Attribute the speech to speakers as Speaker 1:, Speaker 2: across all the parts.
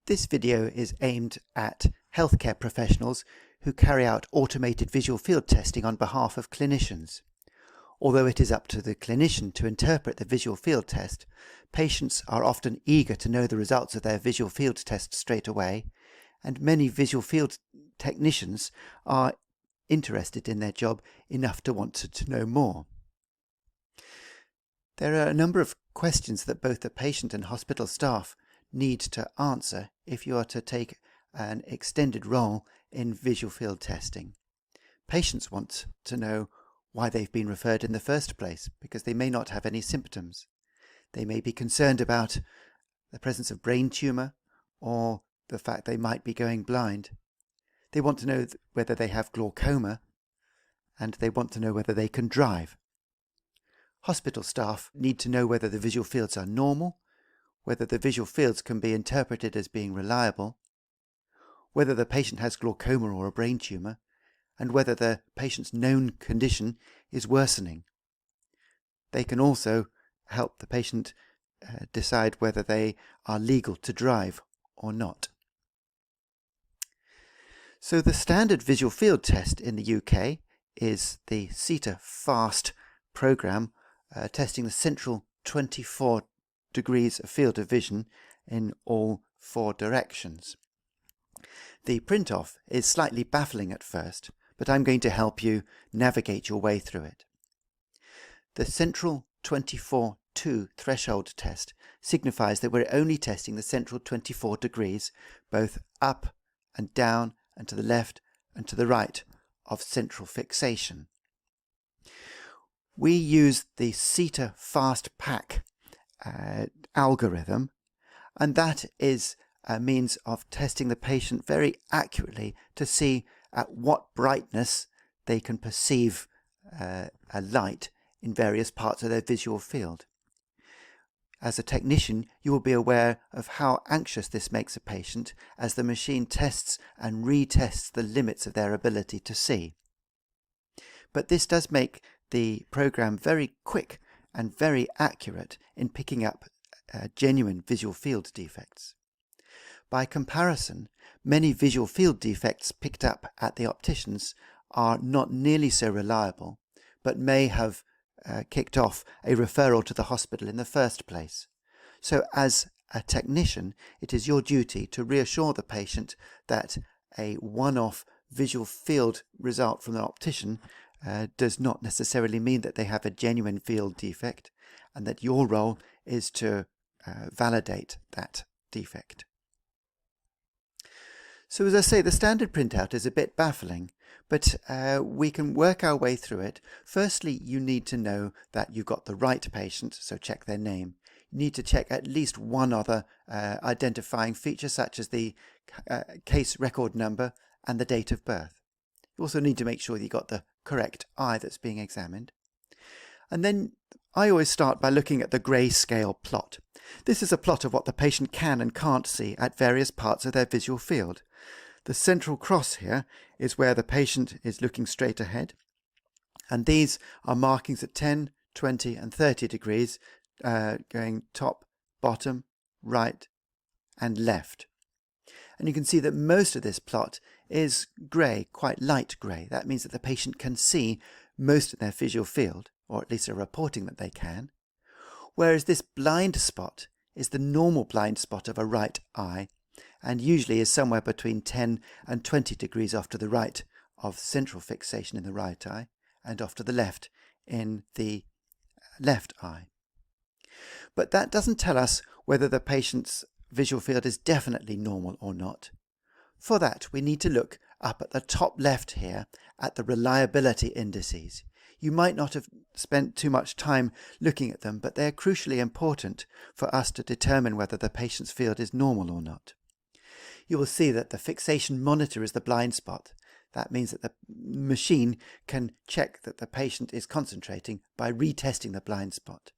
Speaker 1: This video is aimed at healthcare professionals who carry out automated visual field testing on behalf of clinicians. Although it is up to the clinician to interpret the visual field test, patients are often eager to know the results of their visual field test straight away, and many visual field technicians are interested in their job enough to want to know more. There are a number of questions that both the patient and hospital staff need to answer if you are to take an extended role in visual field testing. Patients want to know why they've been referred in the first place, because they may not have any symptoms. They may be concerned about the presence of brain tumour or the fact they might be going blind. They want to know whether they have glaucoma, and they want to know whether they can drive. Hospital staff need to know whether the visual fields are normal, whether the visual fields can be interpreted as being reliable, whether the patient has glaucoma or a brain tumour, and whether the patient's known condition is worsening. They can also help the patient decide whether they are legal to drive or not. So the standard visual field test in the UK is the SITA FAST programme, testing the central 24 degrees of field of vision in all 4 directions. The print-off is slightly baffling at first, but I'm going to help you navigate your way through it. The central 24:2 threshold test signifies that we're only testing the central 24 degrees, both up and down and to the left and to the right of central fixation. We use the SITA Fast Pack algorithm, and that is a means of testing the patient very accurately to see at what brightness they can perceive a light in various parts of their visual field. As a technician, you will be aware of how anxious this makes a patient as the machine tests and retests the limits of their ability to see. But this does make the program very quick and very accurate in picking up genuine visual field defects. By comparison, many visual field defects picked up at the opticians are not nearly so reliable, but may have kicked off a referral to the hospital in the first place. So as a technician, it is your duty to reassure the patient that a one-off visual field result from an optician does not necessarily mean that they have a genuine field defect, and that your role is to validate that defect. So as I say, the standard printout is a bit baffling, but we can work our way through it. Firstly, you need to know that you've got the right patient, so check their name. You need to check at least one other identifying feature, such as the case record number and the date of birth. You also need to make sure that you've got the correct eye that's being examined. And then I always start by looking at the grayscale plot. This is a plot of what the patient can and can't see at various parts of their visual field. The central cross here is where the patient is looking straight ahead, and these are markings at 10, 20 and 30 degrees, going top, bottom, right and left. And you can see that most of this plot is grey, quite light grey. That means that the patient can see most of their visual field, or at least are reporting that they can, whereas this blind spot is the normal blind spot of a right eye, and usually is somewhere between 10 and 20 degrees off to the right of central fixation in the right eye, and off to the left in the left eye. But that doesn't tell us whether the patient's visual field is definitely normal or not. For that, we need to look up at the top left here at the reliability indices. You might not have spent too much time looking at them, but they're crucially important for us to determine whether the patient's field is normal or not. You will see that the fixation monitor is the blind spot. That means that the machine can check that the patient is concentrating by retesting the blind spot.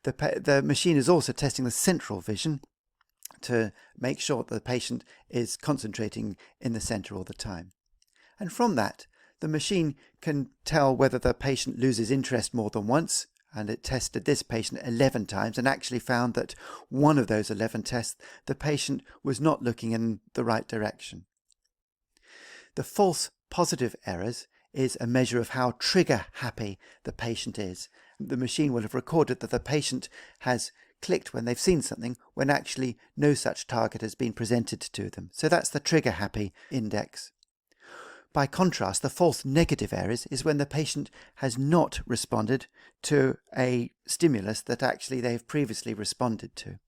Speaker 1: The machine is also testing the central vision to make sure that the patient is concentrating in the center all the time. And from that, the machine can tell whether the patient loses interest more than once, and it tested this patient 11 times and actually found that one of those 11 tests, the patient was not looking in the right direction. The false positive errors is a measure of how trigger happy the patient is. The machine will have recorded that the patient has clicked when they've seen something when actually no such target has been presented to them. So that's the trigger happy index. By contrast, the false negative errors is when the patient has not responded to a stimulus that actually they have previously responded to.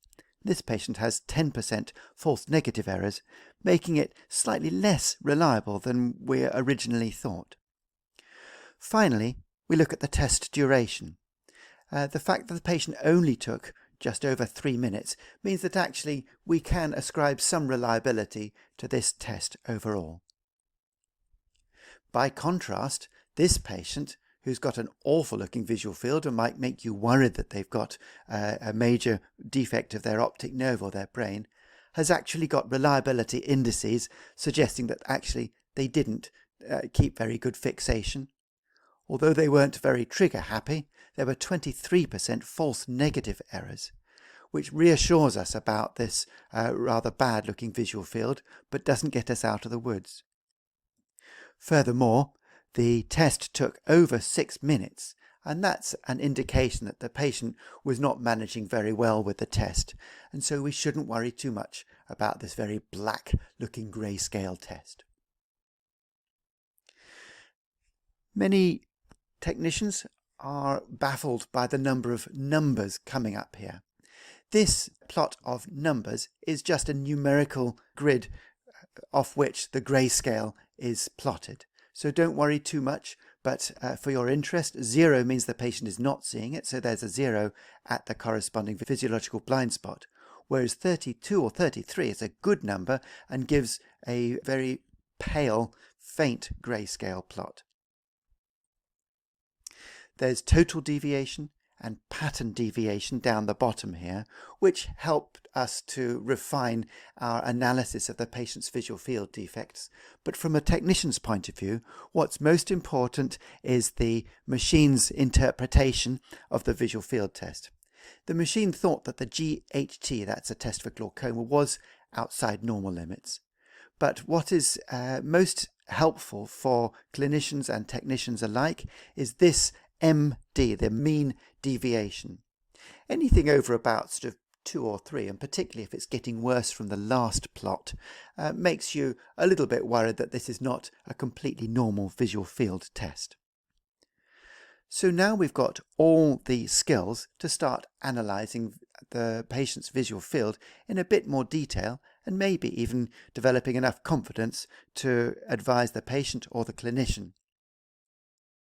Speaker 1: This patient has 10% false negative errors, making it slightly less reliable than we originally thought. Finally, we look at the test duration. The fact that the patient only took just over 3 minutes means that actually we can ascribe some reliability to this test overall. By contrast, this patient, who's got an awful looking visual field and might make you worried that they've got a major defect of their optic nerve or their brain, has actually got reliability indices suggesting that actually they didn't keep very good fixation. Although they weren't very trigger happy, there were 23% false negative errors, which reassures us about this rather bad looking visual field, but doesn't get us out of the woods. Furthermore, the test took over 6 minutes, and that's an indication that the patient was not managing very well with the test, and so we shouldn't worry too much about this very black looking grayscale test. Many technicians are baffled by the number of numbers coming up here. This plot of numbers is just a numerical grid off which the grayscale is plotted. So don't worry too much, but for your interest, 0 means the patient is not seeing it, so there's a 0 at the corresponding physiological blind spot, whereas 32 or 33 is a good number and gives a very pale, faint grayscale plot. There's total deviation and pattern deviation down the bottom here, which help us to refine our analysis of the patient's visual field defects. But from a technician's point of view, what's most important is the machine's interpretation of the visual field test. The machine thought that the GHT, that's a test for glaucoma, was outside normal limits. But what is most helpful for clinicians and technicians alike is this MD, the mean deviation. Anything over about sort of 2 or 3, and particularly if it's getting worse from the last plot, makes you a little bit worried that this is not a completely normal visual field test. So now we've got all the skills to start analysing the patient's visual field in a bit more detail, and maybe even developing enough confidence to advise the patient or the clinician